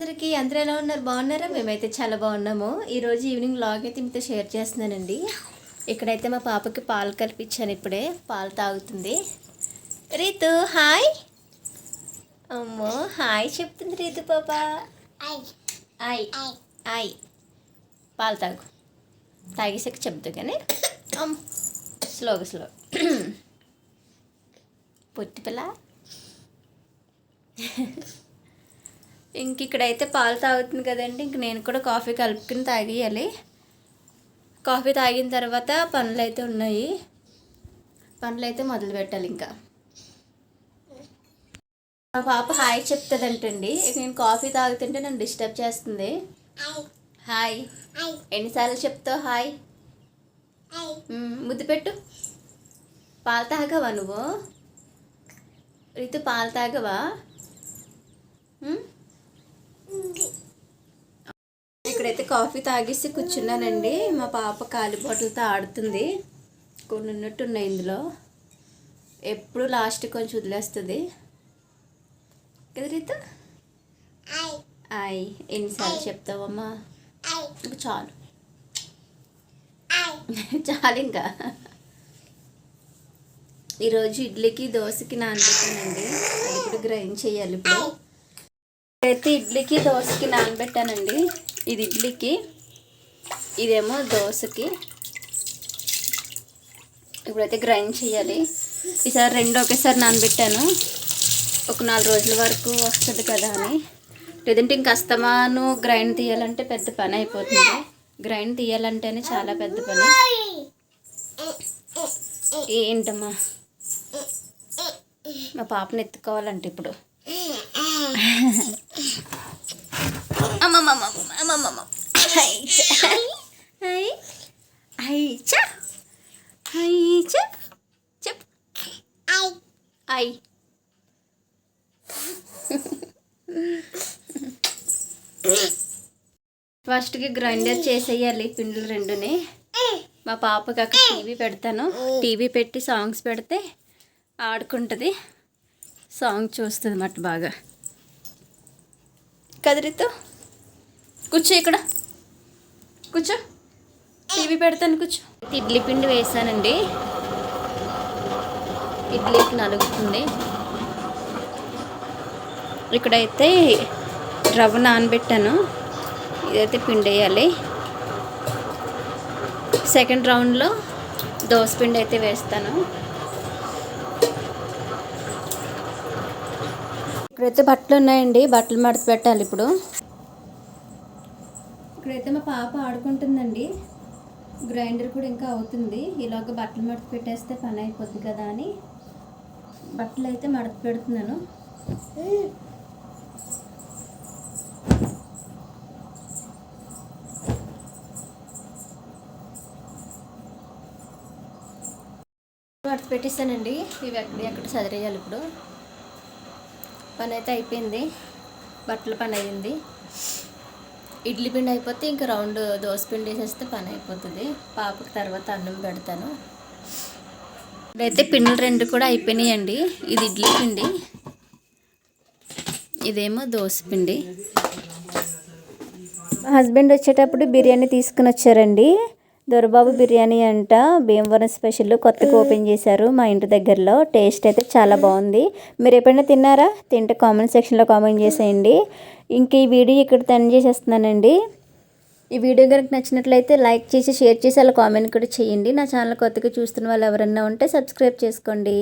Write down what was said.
అందరికీ అందరూ ఎలా ఉన్నారు? బాగున్నారా? మేమైతే చాలా బాగున్నాము. ఈరోజు ఈవినింగ్ వ్లాగ్ అయితే మీతో షేర్ చేస్తున్నానండి. ఇక్కడైతే మా పాపకి పాలు కల్పించాను. ఇప్పుడే పాలు తాగుతుంది. రీతు హాయ్. అమ్మో హాయ్ చెప్తుంది రీతు పాప. ఐ ఐ పాలు తాగు. తాగేసాక చెప్తా కానీ స్లోగా స్లో పొట్టి పిల్ల. ఇంక ఇక్కడైతే పాలు తాగుతుంది కదండి. ఇంక నేను కూడా కాఫీ కలుపుకుని తాగేయాలి. కాఫీ తాగిన తర్వాత పనులు అయితే ఉన్నాయి. పనులు అయితే మొదలు పెట్టాలి. ఇంకా మా పాప హాయ్ చెప్తుందంటండి. నేను కాఫీ తాగుతుంటే నన్ను డిస్టర్బ్ చేస్తుంది. హాయ్ ఎన్నిసార్లు చెప్తావు హాయ్? ముద్దు పెట్టు. పాలు తాగవా నువ్వు? రీతు పాలు తాగవా? ఇక్కడైతే కాఫీ తాగేసి కూర్చున్నానండి. మా పాప ఖాళీ బాటిల్తో ఆడుతుంది. కొన్ని ఉన్నట్టున్నాయి ఇందులో. ఎప్పుడు లాస్ట్ కొంచెం వదిలేస్తుంది కదా రీతు? ఆయ్ ఎన్నిసార్లు చెప్తావమ్మా? చాలు చాలు. ఇంకా ఈరోజు ఇడ్లీకి దోశకి నానబెట్టానండి. అది కూడా గ్రైండ్ చేయాలి. ఇప్పుడు అయితే ఇడ్లీకి దోశకి నానబెట్టానండి. ఇది ఇడ్లీకి, ఇదేమో దోశకి. ఇప్పుడైతే గ్రైండ్ చేయాలి. ఈసారి రెండు ఒకేసారి నానబెట్టాను. ఒక 4 రోజుల వరకు వస్తుంది కదా అని. లేదంటే ఇంక అస్తమాను గ్రైండ్ తీయాలంటే పెద్ద పని అయిపోతుంది. గ్రైండ్ తీయాలంటేనే చాలా పెద్ద పని. ఏంటమ్మా మా పాపని ఎత్తుకోవాలంటే ఇప్పుడు. చెప్ ఐ ఫస్ట్కి గ్రైండర్ చేసేయాలి పిండిలు రెండుని. మా పాపకి అక్కడ టీవీ పెడతాను. టీవీ పెట్టి సాంగ్స్ పెడితే ఆడుకుంటుంది. సాంగ్ చూస్తుంది అన్నమాట బాగా. కదిరితో కూర్చో, ఇక్కడ కూర్చో, టీవీ పెడతాను కూర్చో. ఇడ్లీ పిండి వేసానండి. ఇడ్లీకి నలుగుతుంది. ఇక్కడైతే రవ్వ నానబెట్టాను. ఇదైతే పిండి వేయాలి. సెకండ్ రౌండ్లో దోశ పిండి అయితే వేస్తాను. ఇక్కడైతే బట్టలు ఉన్నాయండి. బట్టలు మడత పెట్టాలి ఇప్పుడు. ఇక్కడైతే మా పాప ఆడుకుంటుందండి. గ్రైండర్ కూడా ఇంకా అవుతుంది. ఇలాగ బట్టలు మడత పెట్టేస్తే పని అయిపోద్ది కదా అని బట్టలు అయితే మడత పెడుతున్నాను. మడత పెట్టేస్తానండి. ఇవి ఎక్కడ చదిరేయాలి ఇప్పుడు. పని అయితే అయిపోయింది. బట్టల పని అయింది. ఇడ్లీ పిండి అయిపోతే ఇంకా రౌండ్ దోశ పిండి వేసేస్తే పని అయిపోతుంది. పాపకి తర్వాత అన్నం పెడతాను. ఇప్పుడైతే పిండిలు రెండు కూడా అయిపోయినాయండి. ఇది ఇడ్లీ పిండి, ఇదేమో దోశ పిండి. మా హస్బెండ్ వచ్చేటప్పుడు బిర్యానీ తీసుకుని వచ్చారండి. దొరబాబు బిర్యానీ అంట, భీమవరం స్పెషల్. కొత్తగా ఓపెన్ చేశారు మా ఇంటి దగ్గరలో. టేస్ట్ అయితే చాలా బాగుంది. మీరు ఎప్పుడైనా తిన్నారా? తింటే కామెంట్ సెక్షన్లో కామెంట్ చేసేయండి. ఇంక ఈ వీడియో ఇక్కడ ఎండ్ చేసేస్తున్నానండి. ఈ వీడియో కనుక నచ్చినట్లయితే లైక్ చేసి షేర్ చేసి అలా కామెంట్ కూడా చేయండి. నా ఛానల్ కొత్తగా చూస్తున్న వాళ్ళు ఎవరన్నా ఉంటే సబ్స్క్రైబ్ చేసుకోండి.